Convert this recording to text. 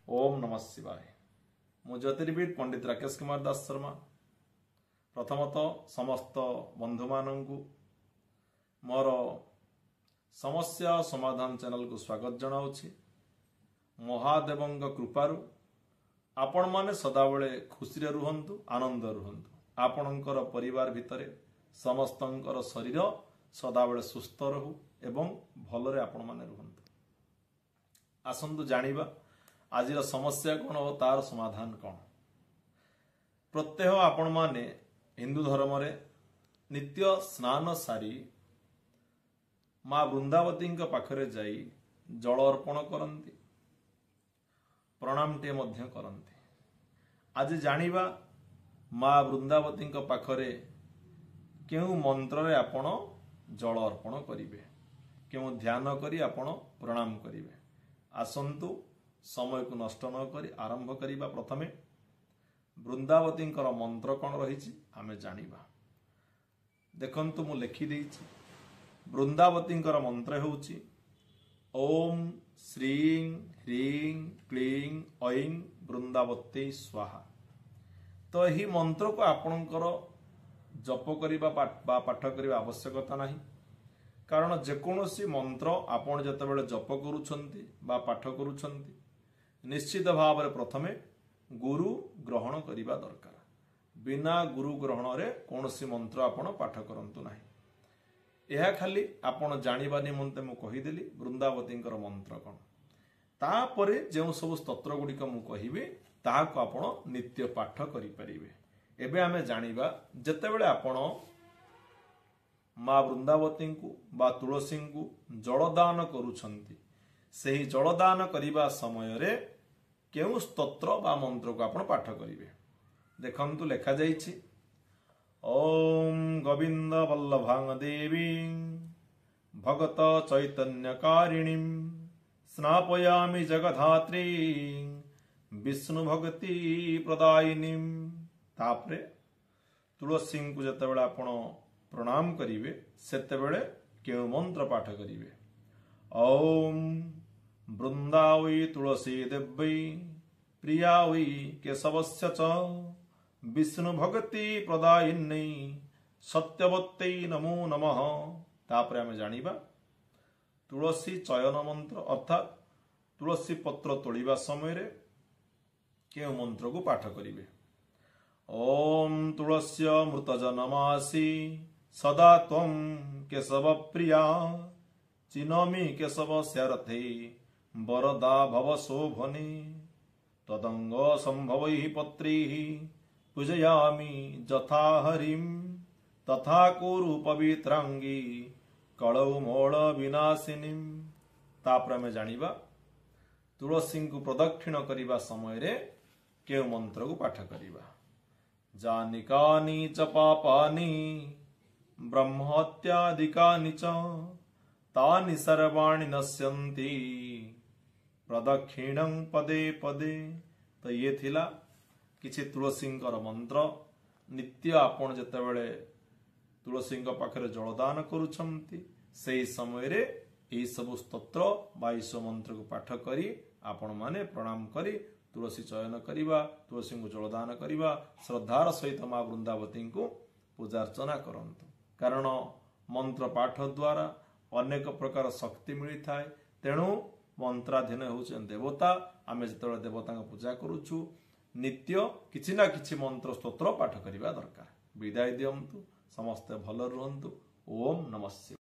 ओम नमः शिवाय। मु ज्योतिर्विद पंडित राकेश कुमार दास शर्मा प्रथमतः समस्त बंधु मानू मोर समस्या समाधान चैनल को स्वागत जनाऊँगी। महादेव कृपारू आपण माने सदाबले खुशी रुहंतु, आनंद रुहंतु। आपणकर परिवार भितरे समस्तंकर शरीर सदाबले सुस्थ रहू एवं भलरे आपण माने रुहंतु। आसंतु जानिबा आजिर समस्या कौन और तार समाधान कौन। प्रत्यह आपण माने हिंदू धर्म रे नित्य स्नान सारी माँ वृंदावती पाखरे जाई जल अर्पण करती, प्रणाम टे मध्य करती। आज जानिबा माँ वृंदावती पाखरे केउ मंत्र रे आपण जल अर्पण करिवे, केउ ध्यान करी आपण प्रणाम करिवे। आसंतु समय को नष्ट न करी आरंभ करिबा। प्रथमे वृंदावती मंत्र कौन रही आमे जानिबा। देखंतु मु लिखि देइछि। वृंदावती मंत्र होउछि ओम श्रीं ह्रीं क्लीं ऐं वृंदावती स्वाहा। तो यही मंत्र को आपणकर जप करिबा बा पाठ करिबा आवश्यकता नहीं, कारण जेकोसी मंत्र आपण जतबेले जप करूछंती बा पाठ करूछंती निश्चित भाव में प्रथमे गुरु ग्रहण करिबा दरकार। बिना गुरु ग्रहण रे कोनोसी मंत्र आपण पाठ करंतु नाही। यह खाली आपण जानिबा निमंते मु कहिदेली वृंदावती मंत्र कौन। तापरे जो सब स्तोत्र गुड़िक मु कहिबे ताहाको आपण नित्य पाठ करि परिबे। एबे आमे जानिबा जेतेबेले आपण माँ वृंदावती को बा तुलसी को जलदान करुछंती, सही जलदान करिबा समय रे केउ स्तोत्र बा मंत्र को आपण पाठ करिवे। देखंतु लेखा जाइछि ओम गोविंद वल्लभांग देवी भगत चैतन्यकारिणी स्नापयामि जगधात्री विष्णु भक्ति प्रदायिनी। तापरे तुलसी को जतेबेले आपण प्रणाम करिवे सेतेबेले केउ मंत्र पाठ करिवे। ओम वृंदावै तुलसी देव्यै प्रियावै केशवस्य च विष्णु भक्ति प्रदायिन्यै सत्यवत्यै नमो नमः। तापरे आमे जानिबा तुलसी चयन मंत्र अर्थात तुलसी पत्र तोड़िबा समय रे केउ मंत्र को पाठ करिवे। ओम तुलस्य मृतजनमासी सदा त्वं केशव प्रिया चिनोमि केशव स्यारथे वरदा भव शोभने तदंग संभवैः पत्रैः पूजयामि जथा हरिं तथा कुरु पवित्रांगी कलौ मोल विनाशिनी। तापर में जानिबा तुलसी को प्रदक्षिण करिबा समय रे केउ मंत्र को पाठ करिबा। जानिकानि च पापानि ब्रह्महत्यादिकानि च तानि सर्वाणि नश्यन्ति प्रदक्षिणं पदे पदे। तो ये थिला किछि तुलसी मंत्र। नित्य आपण जेतेबेले तुलसी पाखरे जलदान करुछंती सेही समय रे एही सब स्तोत्र 22 मंत्र को पाठ करी आपण माने प्रणाम करी तुलसी चयन करिबा, तुलसी को जलदान करिबा, श्रद्धार सहित माँ वृंदावती को पूजा अर्चना करंतु। कारण मंत्र पाठ द्वारा अनेक प्रकार शक्ति मिली थाए। तेणु मंत्राधीन होउछन देवता। आमे जेतेबेले देवता पूजा करूछु नित्य किछि ना किछि मंत्र स्तोत्र पाठ करिबा दरकार। विदाय दियंतु, समस्त भल रुहंतु। ओम नमः शिवाय।